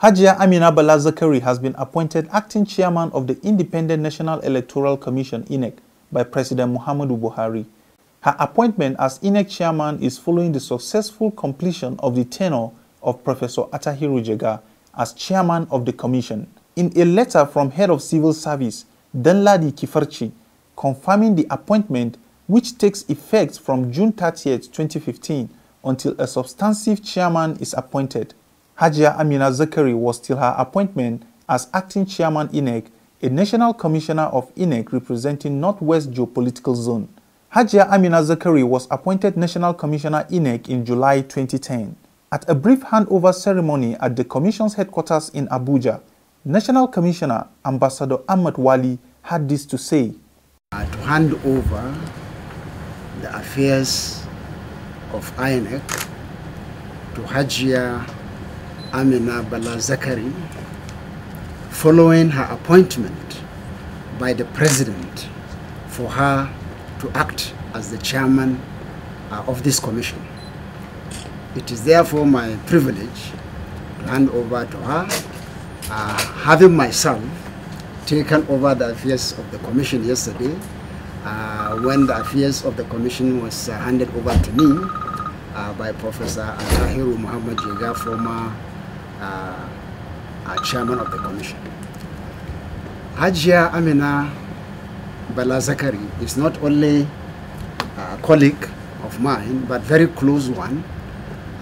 Hajia Amina Bala Zakari has been appointed acting chairman of the Independent National Electoral Commission (INEC) by President Muhammadu Buhari. Her appointment as INEC chairman is following the successful completion of the tenure of Professor Attahiru Jega as chairman of the commission. In a letter from Head of Civil Service, Danladi Kifarchi, confirming the appointment, which takes effect from June 30, 2015, until a substantive chairman is appointed. Hajia Amina Zakari was till her appointment as acting chairman INEC, a national commissioner of INEC representing Northwest Geopolitical Zone. Hajia Amina Zakari was appointed national commissioner INEC in July 2010. At a brief handover ceremony at the commission's headquarters in Abuja, National Commissioner Ambassador Ahmad Wali had this to say. To hand over the affairs of INEC to Hajia Amina Bala Zakari, following her appointment by the President for her to act as the chairman of this commission. It is therefore my privilege to hand over to her, having myself taken over the affairs of the commission yesterday, when the affairs of the commission was handed over to me by Professor Attahiru Muhammad Jega, former chairman of the commission. Hajia Amina Bala Zakari is not only a colleague of mine, but very close one,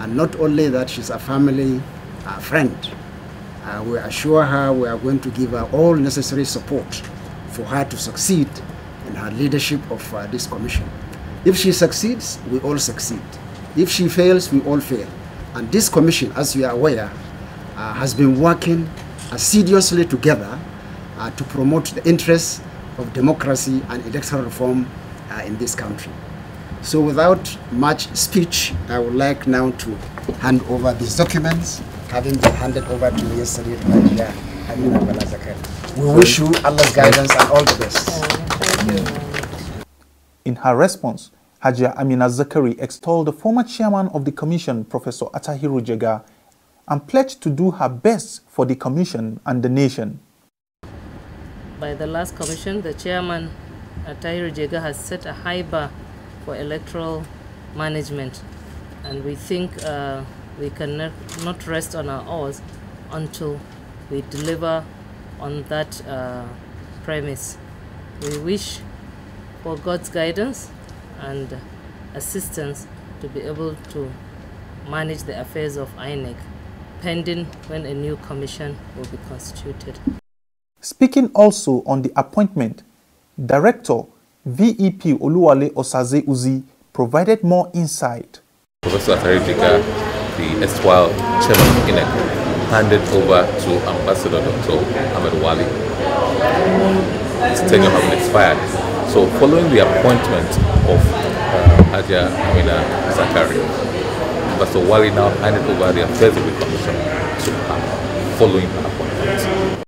and not only that, she's a family friend. We assure her we are going to give her all necessary support for her to succeed in her leadership of this commission. If she succeeds, we all succeed. If she fails, we all fail. And this commission, as you are aware, has been working assiduously together to promote the interests of democracy and electoral reform in this country. So without much speech, I would like now to hand over these documents, having been handed over to me yesterday by Amina Bala Zakari. We wish you Allah's guidance and all the best. Thank you. In her response, Hajia Amina Zakari extolled the former chairman of the commission, Professor Attahiru Jega, and pledged to do her best for the commission and the nation. By the last commission, the chairman, Attahiru Jega, has set a high bar for electoral management, and we think we can not rest on our oars until we deliver on that premise. We wish for God's guidance and assistance to be able to manage the affairs of INEC, pending when a new commission will be constituted. Speaking also on the appointment, Director VEP Oluwale Osaze Uzi provided more insight. Professor Attahiru Jega, the erstwhile chairman of INEC, handed over to Ambassador Dr. Ahmad Wali. His tenure having expired. So following the appointment of Hajia Amina Zakari, Ambassador Wali now handed over the affairs of the commission to her following her appointment.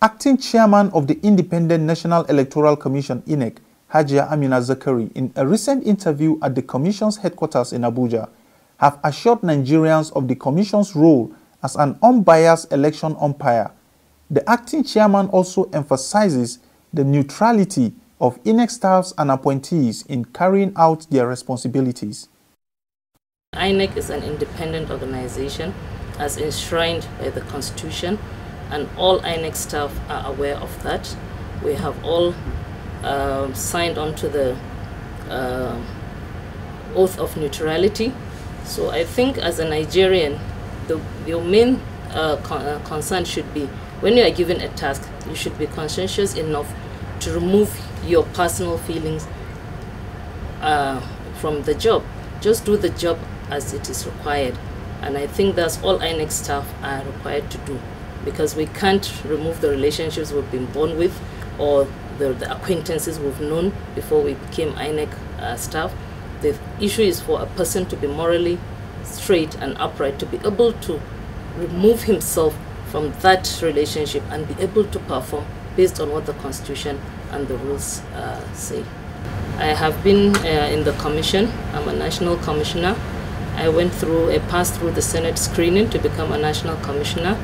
Acting chairman of the Independent National Electoral Commission (INEC), Hajia Amina Zakari, in a recent interview at the commission's headquarters in Abuja, have assured Nigerians of the commission's role as an unbiased election umpire. The acting chairman also emphasizes the neutrality of INEC staffs and appointees in carrying out their responsibilities. INEC is an independent organization as enshrined by the Constitution, and all INEC staff are aware of that. We have all signed on to the oath of neutrality. So I think as a Nigerian, your main concern should be when you are given a task, you should be conscientious enough to remove your personal feelings from the job. Just do the job as it is required. And I think that's all INEC staff are required to do, because we can't remove the relationships we've been born with or the acquaintances we've known before we became INEC staff. The issue is for a person to be morally straight and upright, to be able to remove himself from that relationship and be able to perform based on what the Constitution and the rules say. I have been in the commission. I'm a national commissioner. I passed through the Senate screening to become a national commissioner,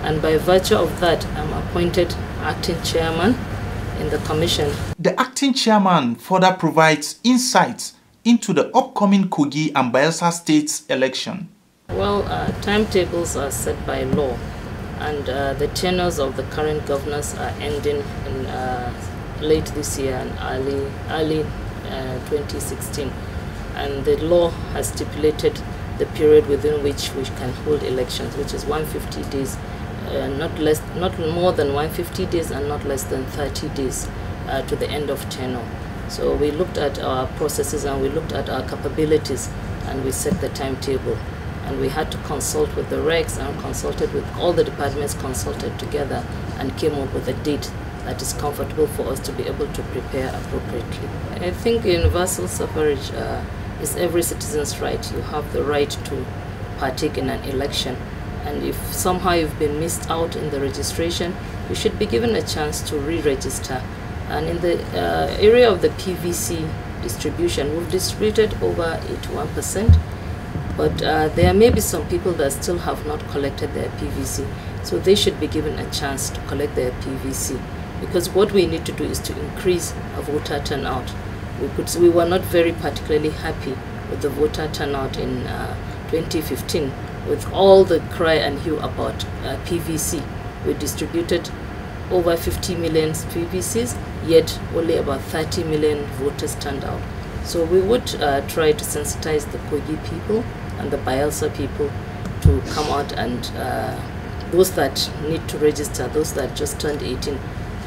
and by virtue of that, I'm appointed acting chairman in the commission. The acting chairman further provides insights into the upcoming Kogi and Bayelsa states election. Well, timetables are set by law, and the tenures of the current governors are ending in late this year and early 2016. And the law has stipulated the period within which we can hold elections, which is 150 days, not more than 150 days and not less than 30 days to the end of tenure. So we looked at our processes and we looked at our capabilities, and we set the timetable. And we had to consult with the regs and consulted with all the departments, consulted together and came up with a date that is comfortable for us to be able to prepare appropriately. I think universal suffrage is every citizen's right. You have the right to partake in an election, and if somehow you've been missed out in the registration, you should be given a chance to re-register. And in the area of the PVC distribution, we've distributed over 81%, but there may be some people that still have not collected their PVC, so they should be given a chance to collect their PVC, because what we need to do is to increase our voter turnout. We were not very particularly happy with the voter turnout in 2015, with all the cry and hue about PVC. We distributed over 50 million PVCs, yet only about 30 million voters turned out. So we would try to sensitize the Kogi people and the Bayelsa people to come out, and those that need to register, those that just turned 18.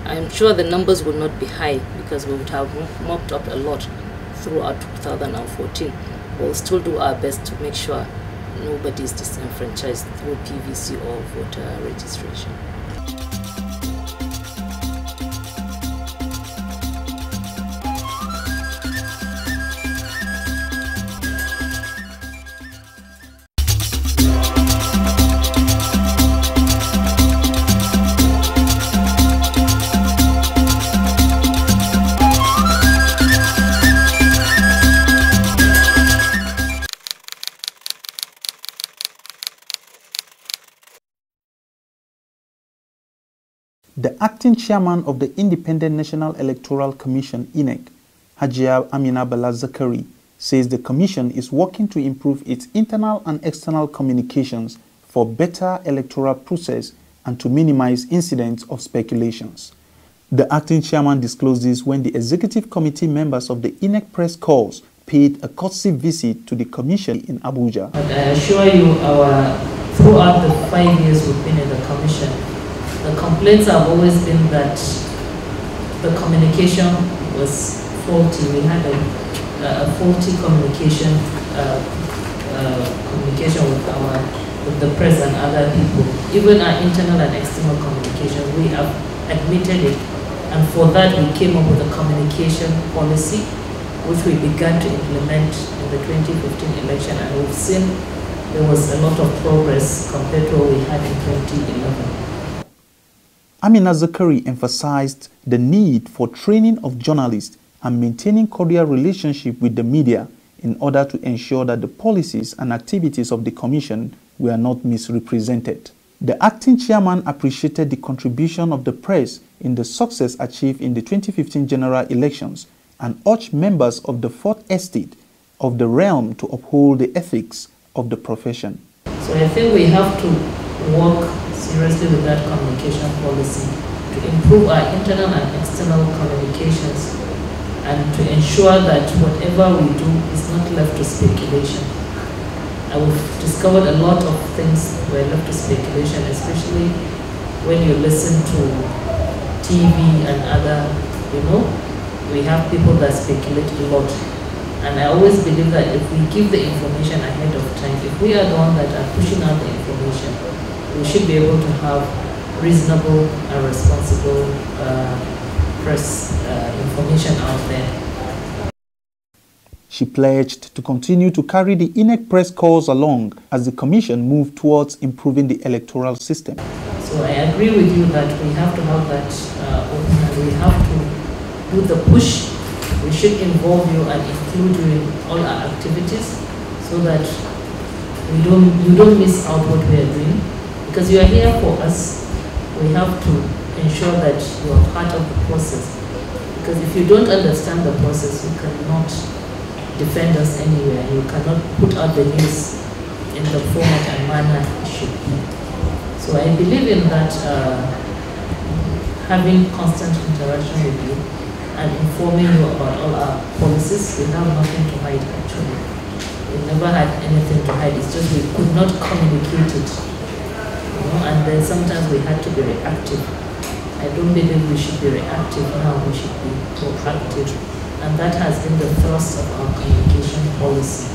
I'm sure the numbers will not be high because we would have mopped up a lot throughout 2014. We'll still do our best to make sure nobody is disenfranchised through PVC or voter registration. The acting chairman of the Independent National Electoral Commission, INEC, Hajia Amina Bala Zakari, says the commission is working to improve its internal and external communications for better electoral process and to minimize incidents of speculations. The acting chairman disclosed this when the executive committee members of the INEC press corps paid a courtesy visit to the commission in Abuja. But I assure you, throughout the 5 years we've been in the commission, the complaints have always been that the communication was faulty. We had a faulty communication with the press and other people. Even our internal and external communication, we have admitted it, and for that we came up with a communication policy, which we began to implement in the 2015 election, and we've seen there was a lot of progress compared to what we had in 2011. Amina Zakari emphasized the need for training of journalists and maintaining cordial relationship with the media in order to ensure that the policies and activities of the commission were not misrepresented. The acting chairman appreciated the contribution of the press in the success achieved in the 2015 general elections and urged members of the Fourth Estate of the realm to uphold the ethics of the profession. So I think we have to work seriously with that communication policy to improve our internal and external communications and to ensure that whatever we do is not left to speculation. We've discovered a lot of things were left to speculation, especially when you listen to TV and other, we have people that speculate a lot. And I always believe that if we give the information ahead of time, if we are the ones that are pushing out the information, we should be able to have reasonable and responsible press information out there. She pledged to continue to carry the INEC press calls along as the Commission moved towards improving the electoral system. So I agree with you that we have to have that open, and we have to do the push. We should involve you and include you in all our activities so that you don't miss out what we are doing. Because you are here for us, we have to ensure that you are part of the process. Because if you don't understand the process, you cannot defend us anywhere. You cannot put out the news in the format and manner it should be. So I believe in that having constant interaction with you and informing you about all our policies. We have nothing to hide actually. We never had anything to hide, it's just we could not communicate it. And then sometimes we had to be reactive. I don't believe we should be reactive now, we should be proactive. And that has been the thrust of our communication policy.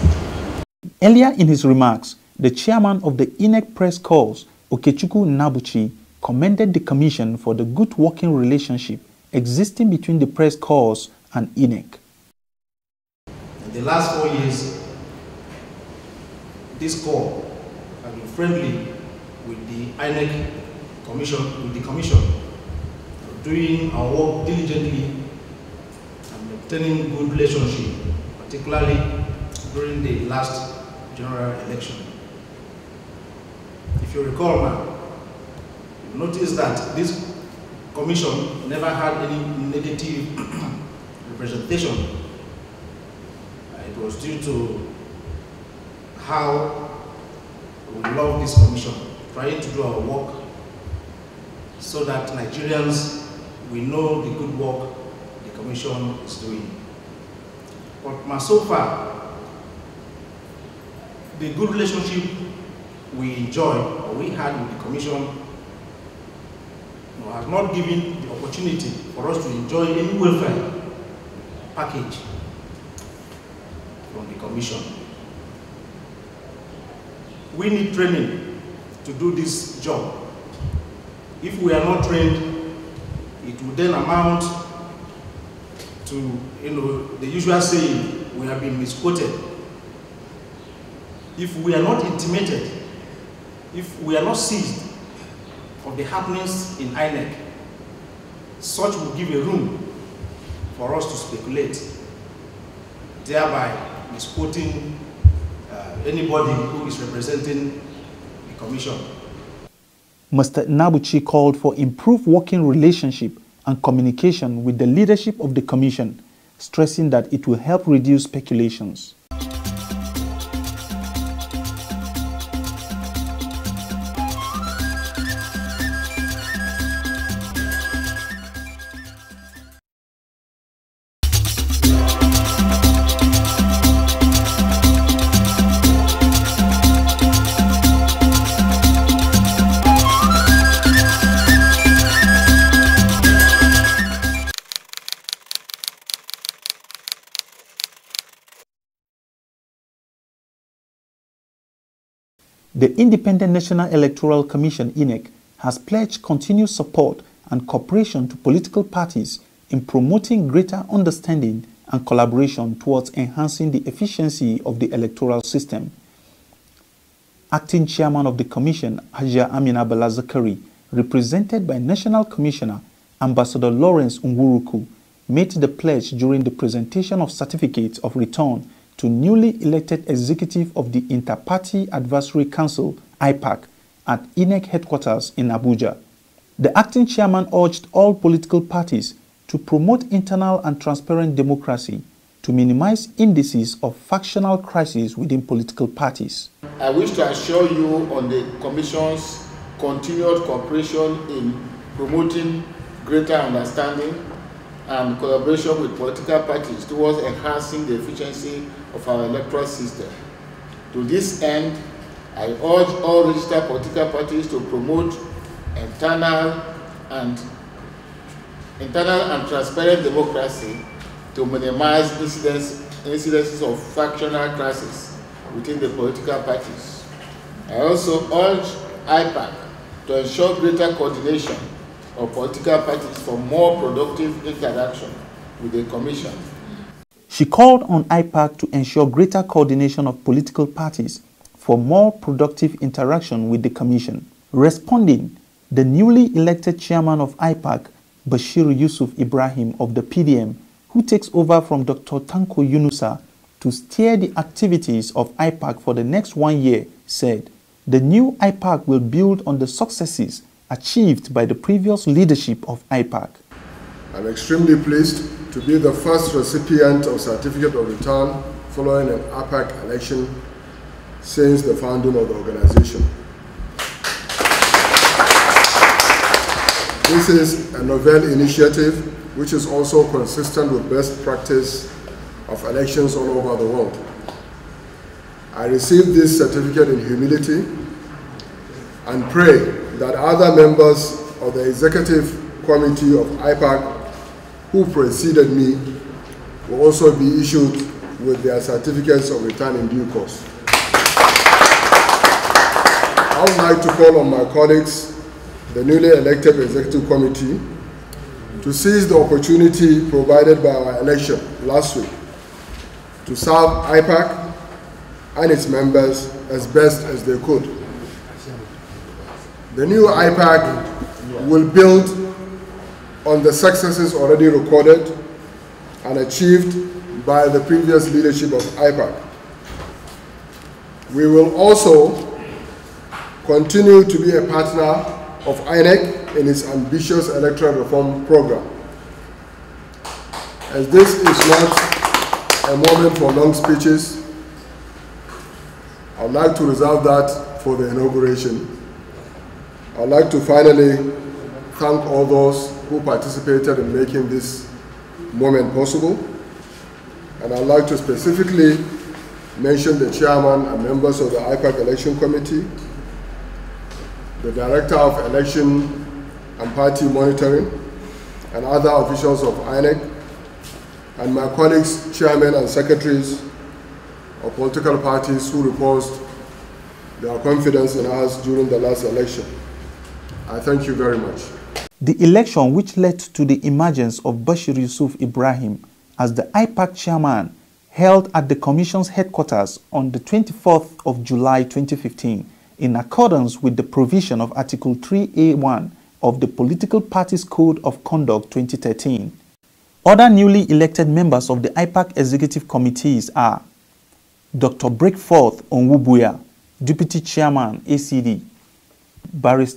Earlier in his remarks, the chairman of the INEC press corps, Okechukwu Nnabuchi, commended the Commission for the good working relationship existing between the press corps and INEC. In the last 4 years, this corps has been friendly with the INEC Commission, doing our work diligently and maintaining good relationship, particularly during the last general election. If you recall now, you notice that this commission never had any negative representation. It was due to how we love this commission, trying to do our work so that Nigerians will know the good work the commission is doing. But so far, the good relationship we enjoy or we had with the commission has not given the opportunity for us to enjoy any welfare package from the commission. We need training to do this job. If we are not trained, it will then amount to the usual saying, we have been misquoted. If we are not intimated, if we are not seized of the happenings in INEC, such will give a room for us to speculate, thereby misquoting anybody who is representing the commission. Mr. Nnabuchi called for improved working relationship and communication with the leadership of the commission, stressing that it will help reduce speculations. The Independent National Electoral Commission, INEC, has pledged continued support and cooperation to political parties in promoting greater understanding and collaboration towards enhancing the efficiency of the electoral system. Acting Chairman of the Commission, Hajia Amina Bala Zakari, represented by National Commissioner Ambassador Lawrence Nguruku, made the pledge during the presentation of certificates of return to newly elected executive of the Inter-Party Advisory Council, IPAC, at INEC headquarters in Abuja. The acting chairman urged all political parties to promote internal and transparent democracy to minimize indices of factional crises within political parties. I wish to assure you on the Commission's continued cooperation in promoting greater understanding and collaboration with political parties towards enhancing the efficiency of our electoral system. To this end, I urge all registered political parties to promote internal and transparent democracy to minimize incidences of factional clashes within the political parties. I also urge IPAC to ensure greater coordination of political parties for more productive interaction with the Commission. She called on IPAC to ensure greater coordination of political parties for more productive interaction with the Commission. Responding, the newly elected chairman of IPAC, Bashir Yusuf Ibrahim of the PDM, who takes over from Dr. Tanko Yunusa to steer the activities of IPAC for the next 1 year, said, the new IPAC will build on the successes achieved by the previous leadership of IPAC. I'm extremely pleased to be the first recipient of Certificate of Return following an IPAC election since the founding of the organization. This is a novel initiative which is also consistent with best practice of elections all over the world. I received this certificate in humility and pray that other members of the executive committee of IPAC who preceded me will also be issued with their certificates of return in due course. I would like to call on my colleagues, the newly elected executive committee, to seize the opportunity provided by our election last week to serve IPAC and its members as best as they could. The new IPAC will build on the successes already recorded and achieved by the previous leadership of IPAC. We will also continue to be a partner of INEC in its ambitious electoral reform program. As this is not a moment for long speeches, I would like to reserve that for the inauguration. I would like to finally thank all those who participated in making this moment possible. And I'd like to specifically mention the chairman and members of the IPAC Election Committee, the Director of Election and Party Monitoring, and other officials of INEC, and my colleagues, chairmen and secretaries of political parties who reposed their confidence in us during the last election. I thank you very much. The election, which led to the emergence of Bashir Yusuf Ibrahim as the IPAC chairman, held at the Commission's headquarters on the 24th of July 2015, in accordance with the provision of Article 3A1 of the Political Parties Code of Conduct 2013. Other newly elected members of the IPAC executive committees are Dr. Breakforth Onwubuya, Deputy Chairman, ACD, Barrister